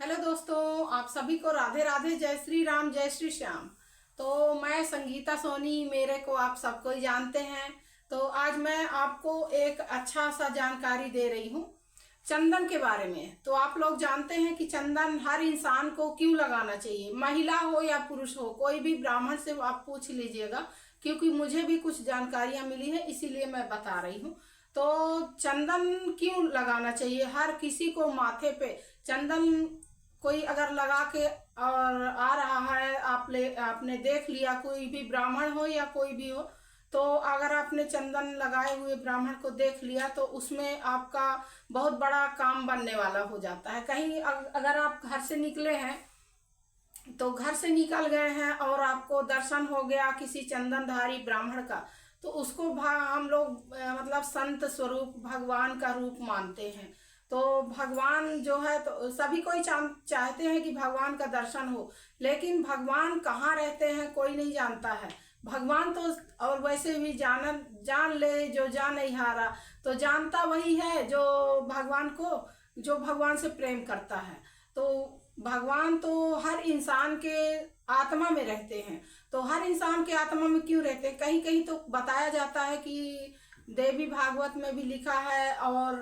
Hello दोस्तों, आप सभी को राधे राधे, जय श्री राम, जय श्री श्याम। तो मैं संगीता सोनी, मेरे को आप सबको ही जानते हैं। तो आज मैं आपको एक अच्छा सा जानकारी दे रही हूँ चंदन के बारे में। तो आप लोग जानते हैं कि चंदन हर इंसान को क्यों लगाना चाहिए, महिला हो या पुरुष हो, कोई भी ब्राह्मण से आप पूछ लीजिएगा, क्योंकि मुझे भी कुछ जानकारियां मिली है, इसीलिए मैं बता रही हूँ। तो चंदन क्यों लगाना चाहिए, हर किसी को माथे पे चंदन कोई अगर लगा के और आ रहा है, आपने देख लिया, कोई भी ब्राह्मण हो या कोई भी हो, तो अगर आपने चंदन लगाए हुए ब्राह्मण को देख लिया तो उसमें आपका बहुत बड़ा काम बनने वाला हो जाता है। कहीं अगर आप घर से निकले हैं, तो घर से निकल गए हैं और आपको दर्शन हो गया किसी चंदनधारी ब्राह्मण का, तो उसको हम लोग मतलब संत स्वरूप, भगवान का रूप मानते हैं। तो भगवान जो है, तो सभी कोई चाहते हैं कि भगवान का दर्शन हो, लेकिन भगवान कहाँ रहते हैं कोई नहीं जानता है। भगवान तो, और वैसे भी जान ले जो जान नहीं हारा, तो जानता वही है जो भगवान को, जो भगवान से प्रेम करता है। तो भगवान तो हर इंसान के आत्मा में रहते हैं। तो हर इंसान के आत्मा में क्यों रहते हैं, कहीं कहीं तो बताया जाता है कि देवी भागवत में भी लिखा है और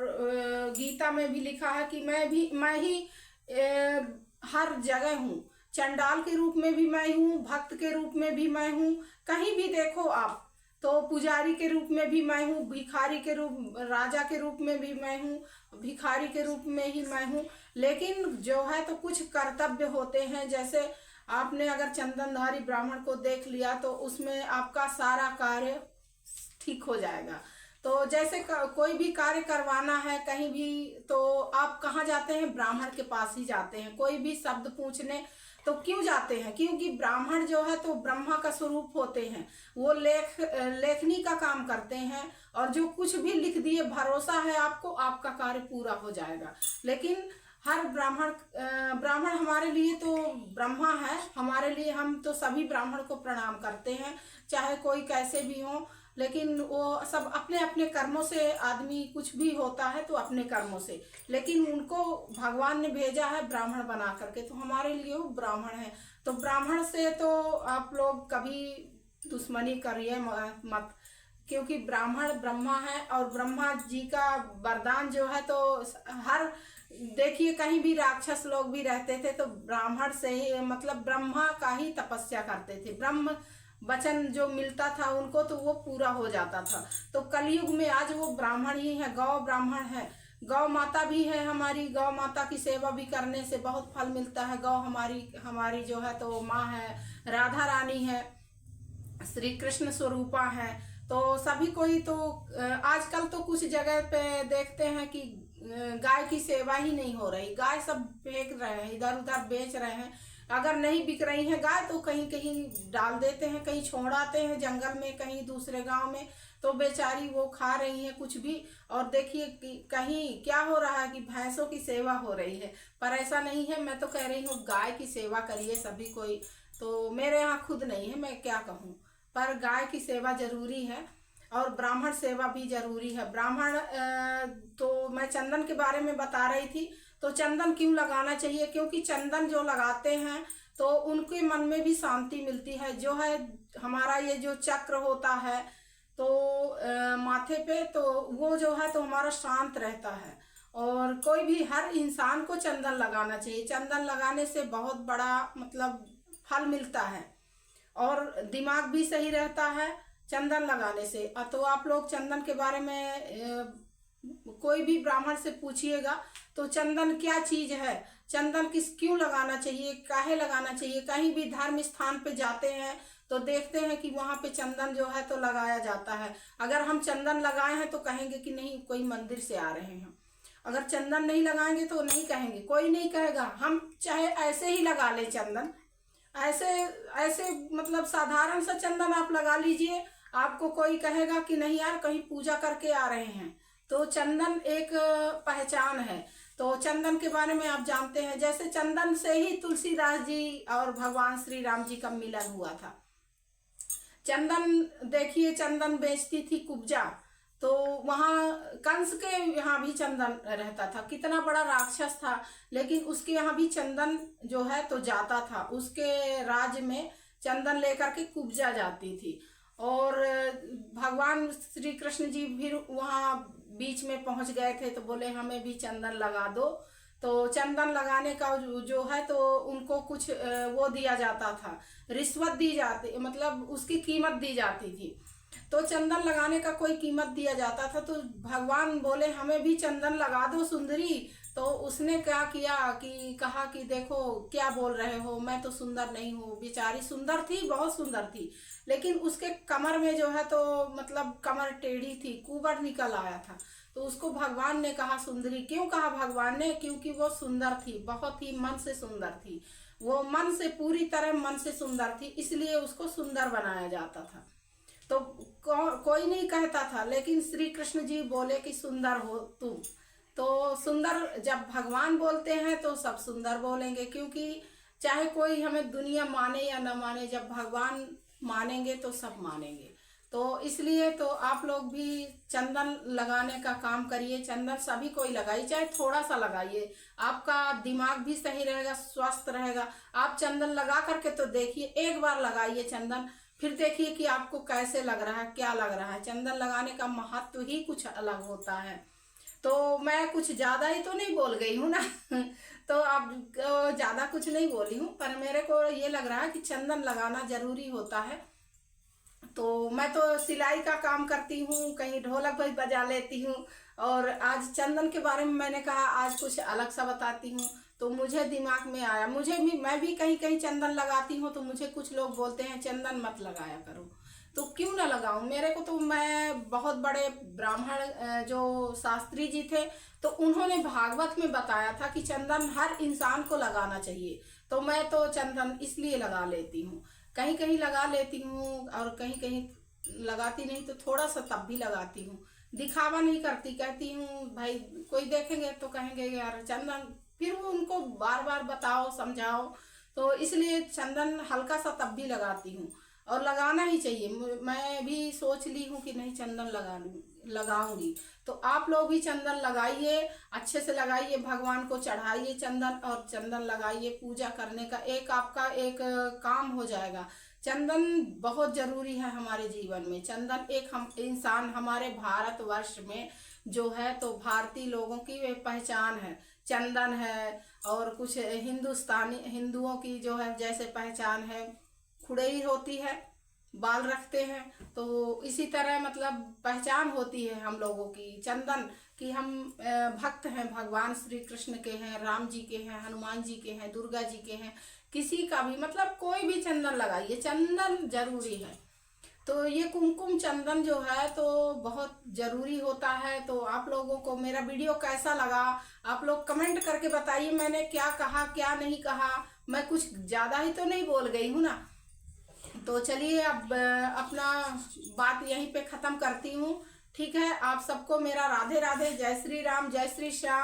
गीता में भी लिखा है कि मैं ही हर जगह हूँ। चंडाल के रूप में भी मैं हूँ, भक्त के रूप में भी मैं हूँ, कहीं भी देखो आप, तो पुजारी के रूप में भी मैं हूँ, भिखारी के रूप, राजा के रूप में भी मैं हूँ, भिखारी के रूप में ही मैं हूँ। लेकिन जो है तो कुछ कर्तव्य होते हैं, जैसे आपने अगर चंदनधारी ब्राह्मण को देख लिया तो उसमें आपका सारा कार्य ठीक हो जाएगा। तो जैसे कोई भी कार्य करवाना है कहीं भी, तो आप कहाँ जाते हैं, ब्राह्मण के पास ही जाते हैं। कोई भी शब्द पूछने तो क्यों जाते हैं, क्योंकि ब्राह्मण जो है तो ब्रह्मा का स्वरूप होते हैं। वो लेखनी का काम करते हैं, और जो कुछ भी लिख दिए, भरोसा है आपको, आपका कार्य पूरा हो जाएगा। लेकिन हर ब्राह्मण हमारे लिए तो ब्रह्मा है, हमारे लिए, हम तो सभी ब्राह्मण को प्रणाम करते हैं, चाहे कोई कैसे भी हो। लेकिन वो सब अपने अपने कर्मों से, आदमी कुछ भी होता है तो अपने कर्मों से, लेकिन उनको भगवान ने भेजा है ब्राह्मण बना करके, तो हमारे लिए वो ब्राह्मण है। तो ब्राह्मण से तो आप लोग कभी दुश्मनी करिए मत, क्योंकि ब्राह्मण ब्रह्मा है, और ब्रह्मा जी का वरदान जो है, तो हर, देखिए कहीं भी राक्षस लोग भी रहते थे तो ब्राह्मण से ही, मतलब ब्रह्मा का ही तपस्या करते थे, ब्रह्म वचन जो मिलता था उनको तो वो पूरा हो जाता था। तो कलयुग में आज वो ब्राह्मण ही है, गौ ब्राह्मण है, गौ माता भी है हमारी। गौ माता की सेवा भी करने से बहुत फल मिलता है। गौ हमारी हमारी जो है तो माँ है, राधा रानी है, श्री कृष्ण स्वरूपा है। तो सभी कोई तो आजकल तो कुछ जगह पे देखते हैं कि गाय की सेवा ही नहीं हो रही, गाय सब फेंक रहे हैं, इधर उधर बेच रहे हैं। अगर नहीं बिक रही है गाय तो कहीं कहीं डाल देते हैं, कहीं छोड़ आते हैं जंगल में, कहीं दूसरे गांव में, तो बेचारी वो खा रही है कुछ भी। और देखिए कहीं क्या हो रहा है कि भैंसों की सेवा हो रही है, पर ऐसा नहीं है। मैं तो कह रही हूँ गाय की सेवा करिए सभी कोई। तो मेरे यहाँ खुद नहीं है, मैं क्या कहूँ, पर गाय की सेवा जरूरी है, और ब्राह्मण सेवा भी जरूरी है। ब्राह्मण तो मैं चंदन के बारे में बता रही थी। तो चंदन क्यों लगाना चाहिए, क्योंकि चंदन जो लगाते हैं तो उनके मन में भी शांति मिलती है। जो है हमारा ये जो चक्र होता है तो माथे पे, तो वो जो है तो हमारा शांत रहता है। और कोई भी, हर इंसान को चंदन लगाना चाहिए। चंदन लगाने से बहुत बड़ा मतलब फल मिलता है, और दिमाग भी सही रहता है चंदन लगाने से। तो आप लोग चंदन के बारे में कोई भी ब्राह्मण से पूछिएगा तो चंदन क्या चीज है, चंदन क्यों लगाना चाहिए, काहे लगाना चाहिए। कहीं भी धर्म स्थान पे जाते हैं तो देखते हैं कि वहां पे चंदन जो है तो लगाया जाता है। अगर हम चंदन लगाए हैं तो कहेंगे कि नहीं, कोई मंदिर से आ रहे हैं। अगर चंदन नहीं लगाएंगे तो नहीं कहेंगे, कोई नहीं कहेगा। हम चाहे ऐसे ही लगा ले चंदन, ऐसे ऐसे मतलब साधारण सा चंदन आप लगा लीजिए, आपको कोई कहेगा कि नहीं यार, कहीं पूजा करके आ रहे हैं। तो चंदन एक पहचान है। तो चंदन के बारे में आप जानते हैं, जैसे चंदन से ही तुलसीदास जी और भगवान श्री राम जी का मिलन हुआ था। चंदन देखिए, चंदन बेचती थी कुब्जा, तो वहाँ कंस के यहाँ भी चंदन रहता था, कितना बड़ा राक्षस था, लेकिन उसके यहाँ भी चंदन जो है तो जाता था, उसके राज्य में चंदन लेकर के कुब्जा जाती थी। और भगवान श्री कृष्ण जी फिर वहाँ बीच में पहुंच गए थे, तो बोले हमें भी चंदन लगा दो। तो चंदन लगाने का जो है तो उनको कुछ वो दिया जाता था, रिश्वत दी जाती, मतलब उसकी कीमत दी जाती थी। तो चंदन लगाने का कोई कीमत दिया जाता था, तो भगवान बोले हमें भी चंदन लगा दो सुंदरी। तो उसने क्या किया कि कहा कि देखो क्या बोल रहे हो, मैं तो सुंदर नहीं हूँ। बेचारी सुंदर थी, बहुत सुंदर थी, लेकिन उसके कमर में जो है तो मतलब कमर टेढ़ी थी, कुबड़ निकल आया था। तो उसको भगवान ने कहा सुंदरी, क्यों कहा भगवान ने? क्योंकि वो सुंदर थी, बहुत ही मन से सुंदर थी, वो मन से पूरी तरह मन से सुंदर थी, इसलिए उसको सुंदर बनाया जाता था। तो कोई नहीं कहता था, लेकिन श्री कृष्ण जी बोले कि सुंदर हो तुम। तो सुंदर जब भगवान बोलते हैं तो सब सुंदर बोलेंगे, क्योंकि चाहे कोई हमें दुनिया माने या न माने, जब भगवान मानेंगे तो सब मानेंगे। तो इसलिए तो आप लोग भी चंदन लगाने का काम करिए। चंदन सभी कोई लगाइए, चाहे थोड़ा सा लगाइए, आपका दिमाग भी सही रहेगा, स्वस्थ रहेगा। आप चंदन लगा करके तो देखिए, एक बार लगाइए चंदन, फिर देखिए कि आपको कैसे लग रहा है, क्या लग रहा है। चंदन लगाने का महत्व ही कुछ अलग होता है। तो मैं कुछ ज्यादा ही तो नहीं बोल गई हूँ ना तो अब ज्यादा कुछ नहीं बोली हूँ, पर मेरे को ये लग रहा है कि चंदन लगाना जरूरी होता है। तो मैं तो सिलाई का काम करती हूँ, कहीं ढोलक भी बजा लेती हूँ, और आज चंदन के बारे में मैंने कहा आज कुछ अलग सा बताती हूँ। तो मुझे दिमाग में आया, मुझे भी, मैं भी कहीं कहीं चंदन लगाती हूँ, तो मुझे कुछ लोग बोलते हैं चंदन मत लगाया करो, तो क्यों ना लगाऊं। मेरे को तो, मैं बहुत बड़े ब्राह्मण जो शास्त्री जी थे, तो उन्होंने भागवत में बताया था कि चंदन हर इंसान को लगाना चाहिए। तो मैं तो चंदन इसलिए लगा लेती हूँ, कहीं कहीं लगा लेती हूँ और कहीं कहीं लगाती नहीं, तो थोड़ा सा तब भी लगाती हूँ, दिखावा नहीं करती। कहती हूँ भाई कोई देखेंगे तो कहेंगे यार चंदन, फिर वो उनको बार बार बताओ समझाओ, तो इसलिए चंदन हल्का सा तब भी लगाती हूँ, और लगाना ही चाहिए। मैं भी सोच ली हूँ कि नहीं चंदन लगाऊंगी। तो आप लोग भी चंदन लगाइए, अच्छे से लगाइए, भगवान को चढ़ाइए चंदन, और चंदन लगाइए, पूजा करने का एक आपका एक काम हो जाएगा। चंदन बहुत जरूरी है हमारे जीवन में। चंदन एक हम इंसान, हमारे भारतवर्ष में जो है तो भारतीय लोगों की वे पहचान है, चंदन है। और कुछ हिंदुस्तानी हिंदुओं की जो है जैसे पहचान है, खुड़ई होती है, बाल रखते हैं, तो इसी तरह मतलब पहचान होती है हम लोगों की चंदन कि हम भक्त हैं, भगवान श्री कृष्ण के हैं, राम जी के हैं, हनुमान जी के हैं, दुर्गा जी के हैं, किसी का भी, मतलब कोई भी चंदन लगाइए, चंदन जरूरी है। तो ये कुमकुम चंदन जो है तो बहुत जरूरी होता है। तो आप लोगों को मेरा वीडियो कैसा लगा, आप लोग कमेंट करके बताइए, मैंने क्या कहा क्या नहीं कहा, मैं कुछ ज्यादा ही तो नहीं बोल गई हूँ ना। तो चलिए अब अपना बात यहीं पे खत्म करती हूँ। ठीक है, आप सबको मेरा राधे राधे, जय श्री राम, जय श्री श्याम।